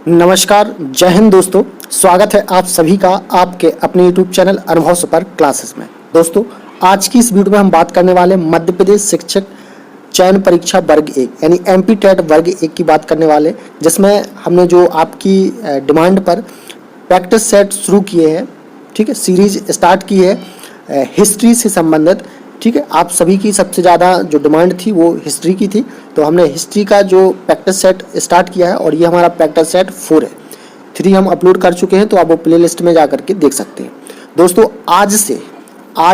नमस्कार, जय हिंद दोस्तों। स्वागत है आप सभी का आपके अपने यूट्यूब चैनल अनुभव सुपर क्लासेस में। दोस्तों, आज की इस वीडियो में हम बात करने वाले मध्य प्रदेश शिक्षक चयन परीक्षा वर्ग 1 यानी एमपी टेट वर्ग 1 की बात करने वाले, जिसमें हमने जो आपकी डिमांड पर प्रैक्टिस सेट शुरू किए हैं, ठीक है, सीरीज स्टार्ट की है हिस्ट्री से संबंधित। ठीक है, आप सभी की सबसे ज़्यादा जो डिमांड थी वो हिस्ट्री की थी, तो हमने हिस्ट्री का जो प्रैक्टिस सेट स्टार्ट किया है और ये हमारा प्रैक्टिस सेट 4 है। 3 हम अपलोड कर चुके हैं, तो आप वो प्लेलिस्ट में जा करके देख सकते हैं। दोस्तों, आज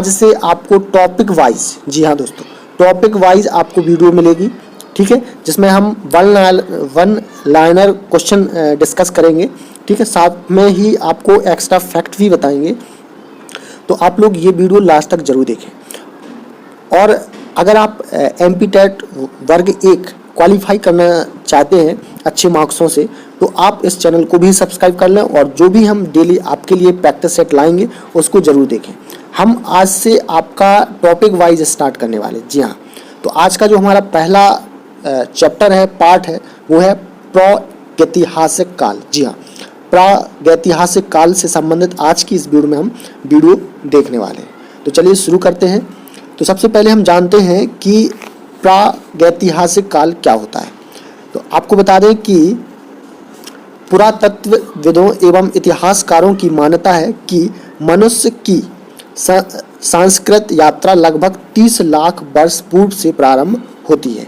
से आपको टॉपिक वाइज, जी हाँ दोस्तों, टॉपिक वाइज आपको वीडियो मिलेगी, ठीक है, जिसमें हम वन लाइनर क्वेश्चन डिस्कस करेंगे, ठीक है, साथ में ही आपको एक्स्ट्रा फैक्ट भी बताएंगे। तो आप लोग ये वीडियो लास्ट तक जरूर देखें। और अगर आप एमपी टेट वर्ग 1 क्वालिफाई करना चाहते हैं अच्छे मार्क्सों से, तो आप इस चैनल को भी सब्सक्राइब कर लें और जो भी हम डेली आपके लिए प्रैक्टिस सेट लाएंगे उसको ज़रूर देखें। हम आज से आपका टॉपिक वाइज स्टार्ट करने वाले, जी हाँ। तो आज का जो हमारा पहला चैप्टर है, पार्ट है, वो है प्रागैतिहासिक काल। जी हाँ, प्रागैतिहासिक काल से संबंधित आज की इस वीडियो में हम वीडियो देखने वाले हैं। तो चलिए शुरू करते हैं। तो सबसे पहले हम जानते हैं कि प्रागैतिहासिक काल क्या होता है। तो आपको बता दें कि पुरातत्वविदों एवं इतिहासकारों की मान्यता है कि मनुष्य की सांस्कृतिक यात्रा लगभग 30 लाख वर्ष पूर्व से प्रारंभ होती है।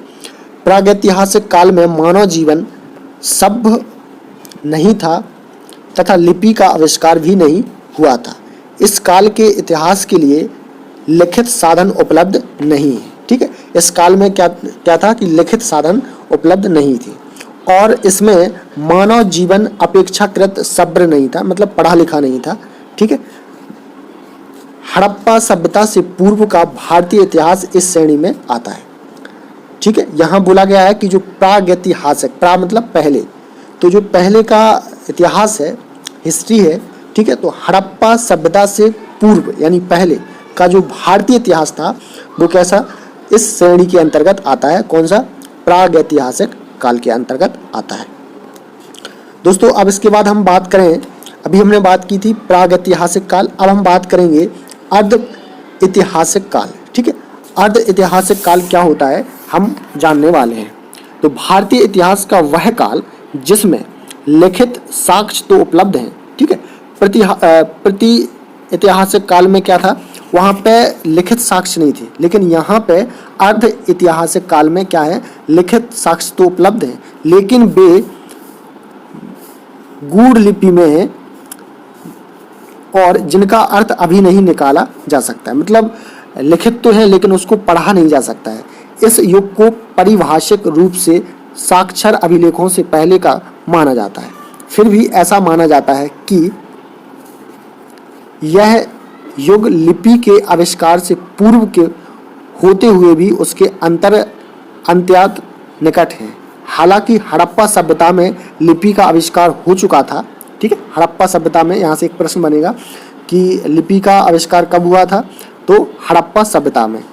प्रागैतिहासिक काल में मानव जीवन सभ्य नहीं था तथा लिपि का आविष्कार भी नहीं हुआ था। इस काल के इतिहास के लिए लिखित साधन उपलब्ध नहीं है। ठीक है, इस काल में क्या था कि लिखित साधन उपलब्ध नहीं थे और इसमें मानव जीवन अपेक्षाकृत सभ्य नहीं था, मतलब पढ़ा लिखा नहीं था। ठीक है, हड़प्पा सभ्यता से पूर्व का भारतीय इतिहास इस श्रेणी में आता है। ठीक है, यहाँ बोला गया है कि जो प्रागैतिहासिक, प्रा मतलब पहले, तो जो पहले का इतिहास है, हिस्ट्री है, ठीक है, तो हड़प्पा सभ्यता से पूर्व यानी पहले का जो भारतीय इतिहास था वो कैसा, इस श्रेणी के अंतर्गत आता है। कौन सा? प्रागैतिहासिक काल के अंतर्गत आता है। दोस्तों, अब इसके बाद हम बात करें, अभी हमने बात की थी प्रागैतिहासिक काल, अब हम बात करेंगे अर्ध ऐतिहासिक काल। ठीक है, अर्ध ऐतिहासिक काल क्या होता है हम जानने वाले हैं। तो भारतीय इतिहास का वह काल जिसमें लिखित साक्ष्य तो उपलब्ध हैं, ठीक है, प्रति ऐतिहासिक काल में क्या था, वहाँ पे लिखित साक्ष्य नहीं थे, लेकिन यहाँ पे अर्ध ऐतिहासिक काल में क्या है, लिखित साक्ष्य तो उपलब्ध हैं, लेकिन वे गूढ़ लिपि में हैं और जिनका अर्थ अभी नहीं निकाला जा सकता है। मतलब लिखित तो है लेकिन उसको पढ़ा नहीं जा सकता है। इस युग को पारिभाषिक रूप से साक्षर अभिलेखों से पहले का माना जाता है। फिर भी ऐसा माना जाता है कि यह युग लिपि के आविष्कार से पूर्व के होते हुए भी उसके अंत्यात निकट है। हालांकि हड़प्पा सभ्यता में लिपि का आविष्कार हो चुका था। ठीक है, हड़प्पा सभ्यता में, यहाँ से एक प्रश्न बनेगा कि लिपि का आविष्कार कब हुआ था, तो हड़प्पा सभ्यता में,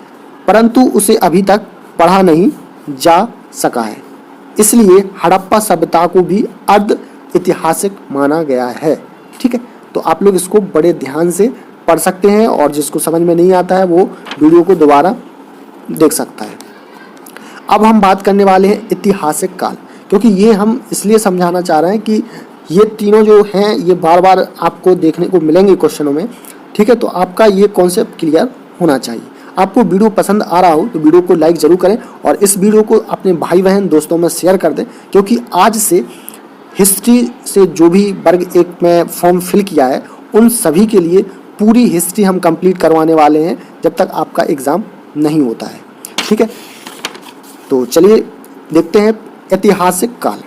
परंतु उसे अभी तक पढ़ा नहीं जा सका है, इसलिए हड़प्पा सभ्यता को भी अर्ध ऐतिहासिक माना गया है। ठीक है, तो आप लोग इसको बड़े ध्यान से पढ़ सकते हैं और जिसको समझ में नहीं आता है वो वीडियो को दोबारा देख सकता है। अब हम बात करने वाले हैं ऐतिहासिक काल, क्योंकि ये हम इसलिए समझाना चाह रहे हैं कि ये तीनों जो हैं ये बार बार आपको देखने को मिलेंगे क्वेश्चनों में। ठीक है, तो आपका ये कॉन्सेप्ट क्लियर होना चाहिए। आपको वीडियो पसंद आ रहा हो तो वीडियो को लाइक ज़रूर करें और इस वीडियो को अपने भाई बहन दोस्तों में शेयर कर दें, क्योंकि आज से हिस्ट्री से जो भी वर्ग 1 में फॉर्म फिल किया है उन सभी के लिए पूरी हिस्ट्री हम कंप्लीट करवाने वाले हैं जब तक आपका एग्ज़ाम नहीं होता है। ठीक है, तो चलिए देखते हैं ऐतिहासिक काल,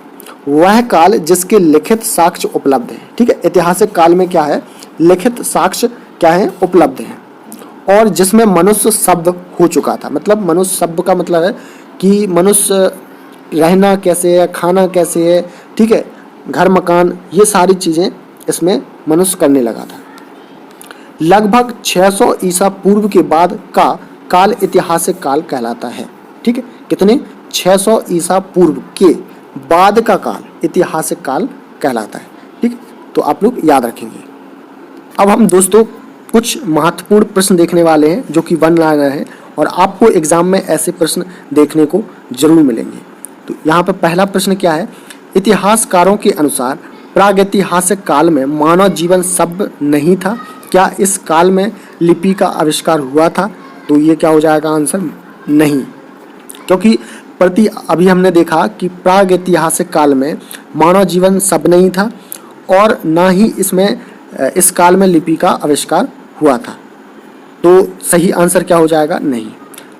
वह काल जिसके लिखित साक्ष्य उपलब्ध हैं। ठीक है, ऐतिहासिक काल में क्या है, लिखित साक्ष्य क्या है, उपलब्ध हैं और जिसमें मनुष्य सभ्य हो चुका था। मतलब मनुष्य सभ्य का मतलब है कि मनुष्य रहना कैसे है, खाना कैसे है, ठीक है, घर मकान, ये सारी चीज़ें इसमें मनुष्य करने लगा था। लगभग 600 ईसा पूर्व के बाद का काल ऐतिहासिक काल कहलाता है। ठीक है, कितने, 600 ईसा पूर्व के बाद का काल ऐतिहासिक काल कहलाता है। ठीक, तो आप लोग याद रखेंगे। अब हम दोस्तों कुछ महत्वपूर्ण प्रश्न देखने वाले हैं जो कि 1 लाइनर हैं और आपको एग्जाम में ऐसे प्रश्न देखने को जरूर मिलेंगे। तो यहाँ पर पहला प्रश्न क्या है, इतिहासकारों के अनुसार प्रागैतिहासिक काल में मानव जीवन सभ्य नहीं था, क्या इस काल में लिपि का आविष्कार हुआ था? तो ये क्या हो जाएगा आंसर, नहीं, क्योंकि अभी हमने देखा कि प्रागैतिहासिक काल में मानव जीवन सभ्य नहीं था और ना ही इस काल में लिपि का आविष्कार हुआ था। तो सही आंसर क्या हो जाएगा, नहीं।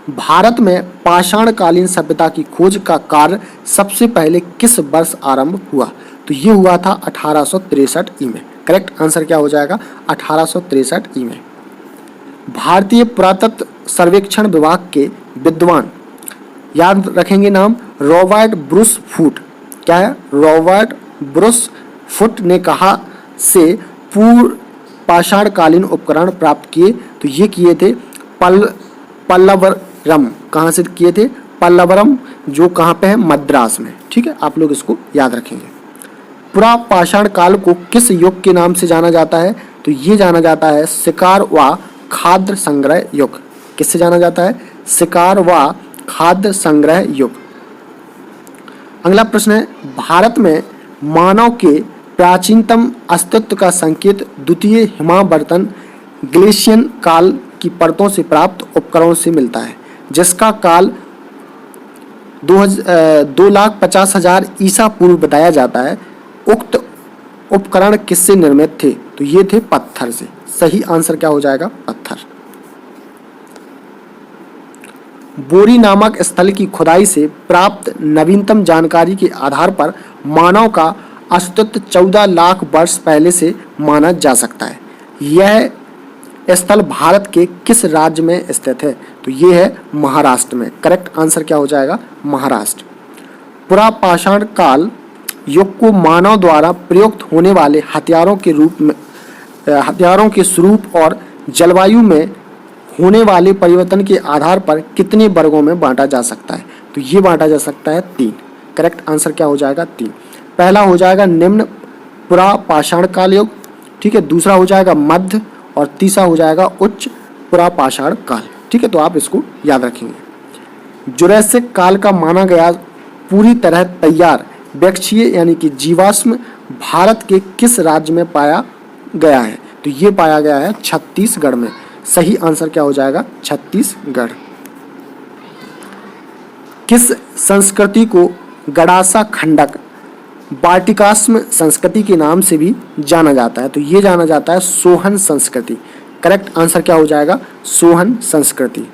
भारत में पाषाणकालीन सभ्यता की खोज का कार्य सबसे पहले किस वर्ष आरंभ हुआ? तो ये हुआ था 1863 ई में। करेक्ट आंसर क्या हो जाएगा, 1863 ई में। भारतीय पुरातत्व सर्वेक्षण विभाग के विद्वान, याद रखेंगे नाम, रॉबर्ट ब्रूस फूट। क्या है, रॉबर्ट ब्रूस फूट ने कहा से पूर्व पाषाणकालीन उपकरण प्राप्त किए? तो ये किए थे पल्लवरम। कहाँ से किए थे, पल्लवरम, जो कहाँ पे है, मद्रास में। ठीक है, आप लोग इसको याद रखेंगे। पुरा पाषाण काल को किस युग के नाम से जाना जाता है? तो ये जाना जाता है शिकार व खाद्य संग्रह युग। किससे जाना जाता है, शिकार व खाद्य संग्रह युग। अगला प्रश्न है, भारत में मानव के प्राचीनतम अस्तित्व का संकेत द्वितीय हिमावर्तन ग्लेशियन काल की परतों से प्राप्त उपकरणों से मिलता है, जिसका काल 2,50,000 ईसा पूर्व बताया जाता है। उक्त उपकरण किससे निर्मित थे? तो ये थे पत्थर से। सही आंसर क्या हो जाएगा, पत्थर। बोरी नामक स्थल की खुदाई से प्राप्त नवीनतम जानकारी के आधार पर मानव का अस्तित्व 14 लाख वर्ष पहले से माना जा सकता है। यह स्थल भारत के किस राज्य में स्थित है? तो ये है महाराष्ट्र में। करेक्ट आंसर क्या हो जाएगा, महाराष्ट्र। पुरा पाषाण काल युग को मानव द्वारा प्रयुक्त होने वाले हथियारों के स्वरूप और जलवायु में होने वाले परिवर्तन के आधार पर कितने वर्गों में बांटा जा सकता है? तो ये बांटा जा सकता है 3। करेक्ट आंसर क्या हो जाएगा, 3। पहला हो जाएगा निम्न पुरा पाषाण काल युग, ठीक है, दूसरा हो जाएगा मध्य और तीसरा हो जाएगा उच्च पुरा पाषाण काल। ठीक है, तो आप इसको याद रखेंगे। जुरैसिक काल का माना गया पूरी तरह तैयार वृक्षीय यानी कि जीवाश्म भारत के किस राज्य में पाया गया है? तो ये पाया गया है छत्तीसगढ़ में। सही आंसर क्या हो जाएगा, छत्तीसगढ़। किस संस्कृति को गडासा खंडक वाटिकाश्म संस्कृति के नाम से भी जाना जाता है? तो ये जाना जाता है सोहन संस्कृति। करेक्ट आंसर क्या हो जाएगा, सोहन संस्कृति।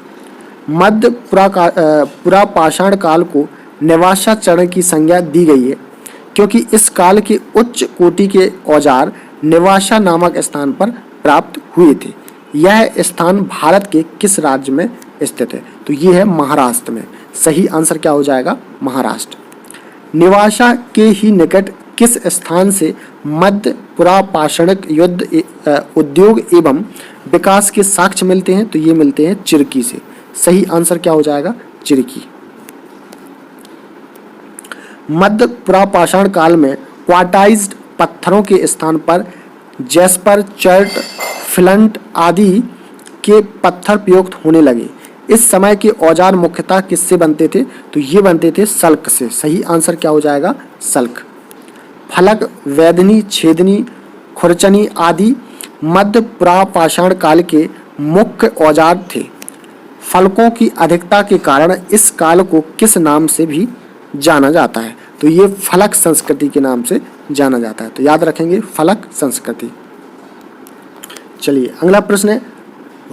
मध्य पुरा पाषाण काल को निवासा चरण की संज्ञा दी गई है क्योंकि इस काल के उच्च कोटि के औजार निवासा नामक स्थान पर प्राप्त हुए थे। यह स्थान भारत के किस राज्य में स्थित है? तो ये है महाराष्ट्र में। सही आंसर क्या हो जाएगा, महाराष्ट्र। निवासा के ही निकट किस स्थान से मध्य पुरा पाषाणिक युद्ध उद्योग एवं विकास के साक्ष्य मिलते हैं? तो ये मिलते हैं चिरकी से। सही आंसर क्या हो जाएगा, चिरकी। मध्य पुरा पाषाण काल में क्वार्टाइज्ड पत्थरों के स्थान पर जैस्पर, चर्ट, फ्लंट आदि के पत्थर प्रयुक्त होने लगे। इस समय के औजार मुख्यतः किससे बनते थे? तो ये बनते थे सल्क से। सही आंसर क्या हो जाएगा, सल्क। फलक, वेदनी, छेदनी, खुरचनी आदि मध्य पुरा पाषाण काल के मुख्य औजार थे। फलकों की अधिकता के कारण इस काल को किस नाम से भी जाना जाता है? तो ये फलक संस्कृति के नाम से जाना जाता है। तो याद रखेंगे फलक संस्कृति। चलिए अगला प्रश्न है,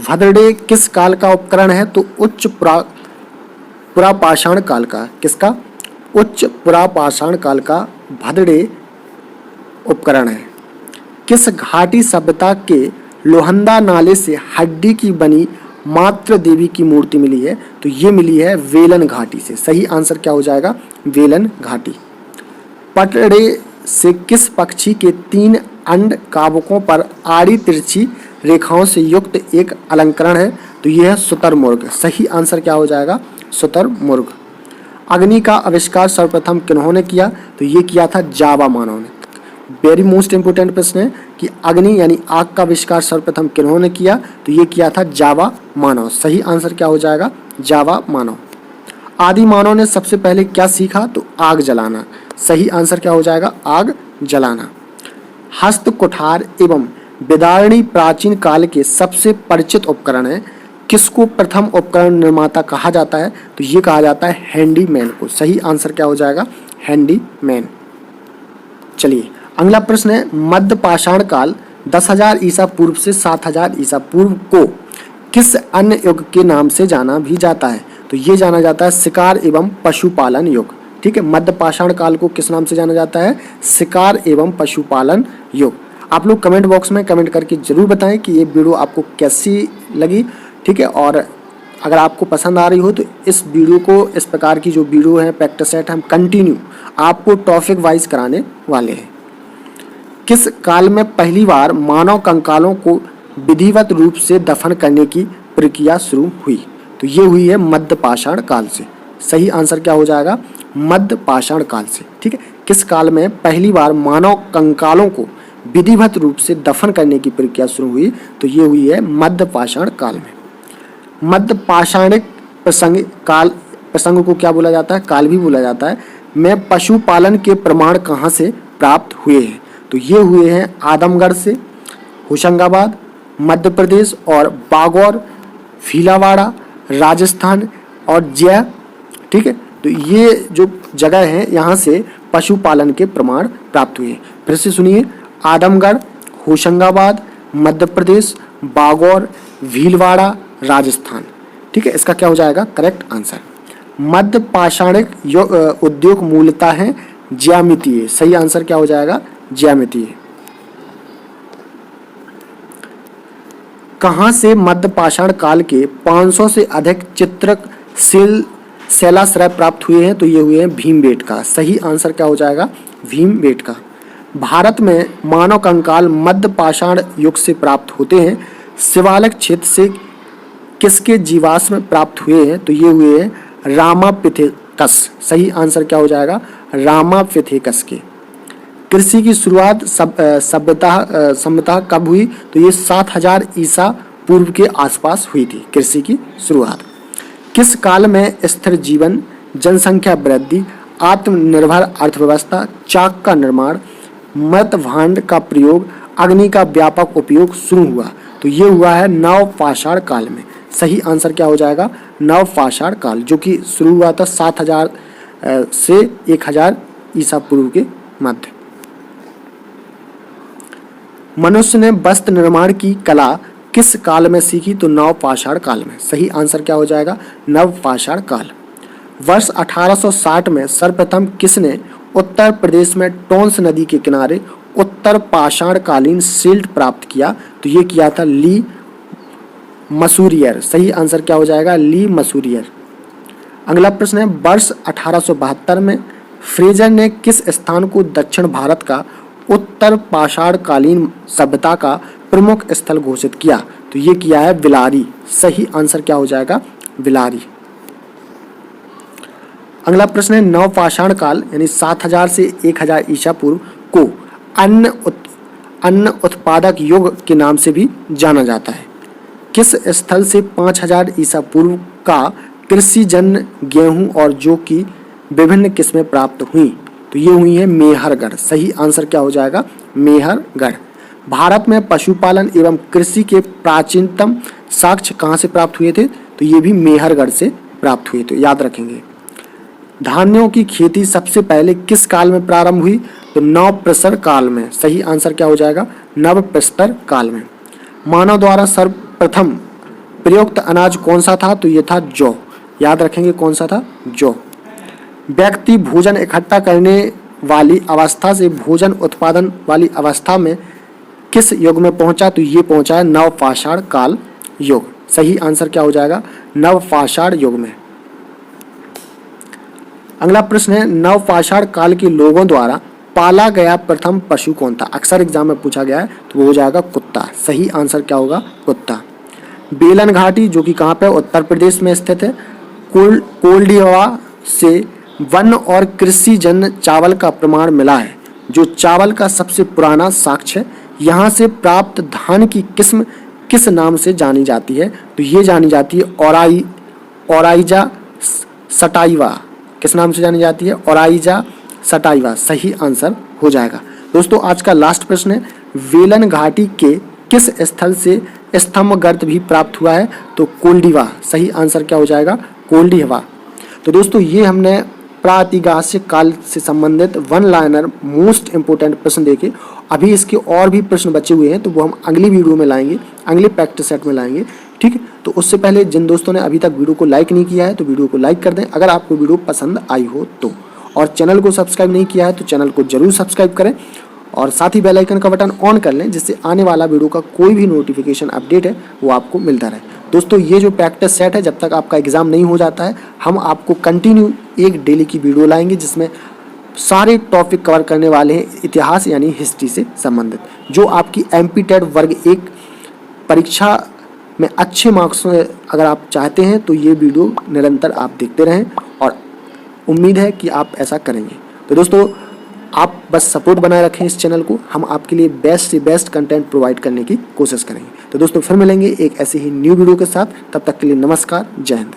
भद्रडे किस काल का उपकरण है? तो उच्च पुरा पाषाण काल का। किसका? उच्च पुरा पाषाण काल का भद्रडे उपकरण है। किस घाटी सभ्यता के लोहंदा नाले से हड्डी की बनी मातृ देवी की मूर्ति मिली है? तो ये मिली है वेलन घाटी से। सही आंसर क्या हो जाएगा, वेलन घाटी। पटड़े से किस पक्षी के 3 अंड काबुकों पर आड़ी तिरछी रेखाओं से युक्त एक अलंकरण है? तो यह है शुतुरमुर्ग। सही आंसर क्या हो जाएगा, शुतुरमुर्ग। अग्नि का आविष्कार सर्वप्रथम किन्होंने किया? तो ये किया था जावा मानव ने। वेरी मोस्ट इंपोर्टेंट प्रश्न है कि अग्नि यानी आग का आविष्कार सर्वप्रथम किन्होंने किया, तो ये किया था जावा मानव। सही आंसर क्या हो जाएगा, जावा मानव। आदि मानव ने सबसे पहले क्या सीखा, तो आग जलाना। सही आंसर क्या हो जाएगा, आग जलाना। हस्त कुठार एवं विदारणी प्राचीन काल के सबसे परिचित उपकरण है। किसको प्रथम उपकरण निर्माता कहा जाता है, तो ये कहा जाता है हैंडीमैन को। सही आंसर क्या हो जाएगा, हैंडीमैन। चलिए अगला प्रश्न है, मध्य पाषाण काल 10,000 ईसा पूर्व से 7,000 ईसा पूर्व को किस अन्य युग के नाम से जाना भी जाता है, तो ये जाना जाता है शिकार एवं पशुपालन युग। ठीक है, मध्य पाषाण काल को किस नाम से जाना जाता है, शिकार एवं पशुपालन युग। आप लोग कमेंट बॉक्स में कमेंट करके जरूर बताएं कि ये वीडियो आपको कैसी लगी। ठीक है, और अगर आपको पसंद आ रही हो तो इस वीडियो को, इस प्रकार की जो वीडियो है प्रैक्टिस सेट, हम कंटिन्यू आपको टॉपिक वाइज कराने वाले हैं। किस काल में पहली बार मानव कंकालों को विधिवत रूप से दफन करने की प्रक्रिया शुरू हुई, तो ये हुई है मध्य पाषाण काल से। सही आंसर क्या हो जाएगा, मध्य पाषाण काल से। ठीक है, किस काल में पहली बार मानव कंकालों को विधिवत रूप से दफन करने की प्रक्रिया शुरू हुई, तो ये हुई है मध्य पाषाण काल में। मध्य पाषाणिक प्रसंग को क्या बोला जाता है, काल भी बोला जाता है, में पशुपालन के प्रमाण कहाँ से प्राप्त हुए हैं, तो ये हुए हैं आदमगढ़ से, होशंगाबाद मध्य प्रदेश, और बागौर भीलवाड़ा राजस्थान, और जय। ठीक है, तो ये जो जगह हैं यहाँ से पशुपालन के प्रमाण प्राप्त हुए। फिर से सुनिए, आदमगढ़, होशंगाबाद मध्य प्रदेश, बागौर भीलवाड़ा राजस्थान। ठीक है, इसका क्या हो जाएगा करेक्ट आंसर। मध्य पाषाणिक उद्योग मूलतः है ज्यामितीय। सही आंसर क्या हो जाएगा, ज्यामितीय। कहाँ से मध्य पाषाण काल के 500 से अधिक चित्रक शैलाश्रय प्राप्त हुए हैं, तो ये हुए हैं भीमबेटका। सही आंसर क्या हो जाएगा, भीमबेटका। भारत में मानव कंकाल मध्य पाषाण युग से प्राप्त होते हैं। शिवालिक क्षेत्र से किसके जीवाश्म प्राप्त हुए हैं, तो ये हुए हैं रामापिथेकस। सही आंसर क्या हो जाएगा, रामापिथेकस के। कृषि की शुरुआत सभ्यता कब हुई, तो ये 7,000 ईसा पूर्व के आसपास हुई थी कृषि की शुरुआत। किस काल में स्थिर जीवन, जनसंख्या वृद्धि, आत्मनिर्भर अर्थव्यवस्था, चाक का निर्माण, मृत भांड का प्रयोग, अग्नि का व्यापक उपयोग शुरू हुआ, तो ये हुआ है नव पाषाण काल में। सही आंसर क्या हो जाएगा, नव पाषाण काल, जो कि शुरू हुआ था 7,000 से 1,000 ईसा पूर्व के मध्य। मनुष्य ने वस्त्र निर्माण की कला किस काल में सीखी, तो नव पाषाण काल में। सही आंसर क्या हो जाएगा, नव पाषाण काल। वर्ष 1860 में सर्वप्रथम किसने उत्तर प्रदेश में टोंस नदी के किनारे उत्तर पाषाण कालीन शिल्ड प्राप्त किया, तो ये किया था ली मसूरियर। सही आंसर क्या हो जाएगा, ली मसूरियर। अगला प्रश्न है, वर्ष 1872 में फ्रेजर ने किस स्थान को दक्षिण भारत का उत्तर पाषाण कालीन सभ्यता का प्रमुख स्थल घोषित किया, तो ये किया है बिलारी। सही आंसर क्या हो जाएगा, बिलारी। अगला प्रश्न है, नव पाषाण काल यानी 7,000 से 1,000 ईसा पूर्व को अन्न उत्पादक युग के नाम से भी जाना जाता है। किस स्थल से 5,000 ईसा पूर्व का कृषि जन्य गेहूं और जौ की विभिन्न किस्में प्राप्त हुई, तो ये हुई है मेहरगढ़। सही आंसर क्या हो जाएगा, मेहरगढ़। भारत में पशुपालन एवं कृषि के प्राचीनतम साक्ष्य कहाँ से प्राप्त हुए थे, तो ये भी मेहरगढ़ से प्राप्त हुए, तो याद रखेंगे। धान्यों की खेती सबसे पहले किस काल में प्रारंभ हुई, तो नवप्रस्तर काल में। सही आंसर क्या हो जाएगा, नवप्रस्तर काल में। मानव द्वारा सर्वप्रथम प्रयुक्त अनाज कौन सा था, तो ये था जौ। याद रखेंगे कौन सा था, जौ। व्यक्ति भोजन इकट्ठा करने वाली अवस्था से भोजन उत्पादन वाली अवस्था में किस युग में पहुंचा, तो ये पहुंचा है नवपाषाण काल युग। सही आंसर क्या हो जाएगा, नवपाषाण युग में। अगला प्रश्न है, नवपाषाण काल के लोगों द्वारा पाला गया प्रथम पशु कौन था। अक्सर एग्जाम में पूछा गया है, तो वो हो जाएगा कुत्ता। सही आंसर क्या होगा, कुत्ता। बेलन घाटी जो कि कहाँ पे, उत्तर प्रदेश में स्थित है। कोल्डिवा से वन और कृषि जन्य चावल का प्रमाण मिला है, जो चावल का सबसे पुराना साक्ष्य है। यहाँ से प्राप्त धान की किस्म किस नाम से जानी जाती है? तो ये जानी जाती है ओराइजा सटाइवा। किस नाम से जानी जाती है? ओराइजा सटाइवा सही आंसर हो जाएगा। दोस्तों आज का लास्ट प्रश्न है, वेलन घाटी के किस स्थल से स्तंभ गर्त भी प्राप्त हुआ है? तो कोल्डिवा सही आंसर क्या हो जाएगा? कोल्डिवा। तो दोस्तों ये हमने प्रातिहासिक काल से संबंधित वन लाइनर मोस्ट इंपोर्टेंट प्रश्न देखे। अभी इसके और भी प्रश्न बचे हुए हैं तो वो हम अगली वीडियो में लाएंगे, अगले प्रैक्टिस सेट में लाएंगे, ठीक है। तो उससे पहले जिन दोस्तों ने अभी तक वीडियो को लाइक नहीं किया है तो वीडियो को लाइक कर दें अगर आपको वीडियो पसंद आई हो तो, और चैनल को सब्सक्राइब नहीं किया है तो चैनल को जरूर सब्सक्राइब करें और साथ ही बेल आइकन का बटन ऑन कर लें जिससे आने वाला वीडियो का कोई भी नोटिफिकेशन अपडेट है वो आपको मिलता रहे। दोस्तों ये जो प्रैक्टिस सेट है जब तक आपका एग्जाम नहीं हो जाता है हम आपको कंटिन्यू एक डेली की वीडियो लाएंगे जिसमें सारे टॉपिक कवर करने वाले हैं इतिहास यानी हिस्ट्री से संबंधित। जो आपकी एमपी-टेट वर्ग 1 परीक्षा में अच्छे मार्क्स अगर आप चाहते हैं तो ये वीडियो निरंतर आप देखते रहें और उम्मीद है कि आप ऐसा करेंगे। तो दोस्तों आप बस सपोर्ट बनाए रखें इस चैनल को, हम आपके लिए बेस्ट से बेस्ट कंटेंट प्रोवाइड करने की कोशिश करेंगे। तो दोस्तों फिर मिलेंगे एक ऐसे ही न्यू वीडियो के साथ, तब तक के लिए नमस्कार, जय हिंद।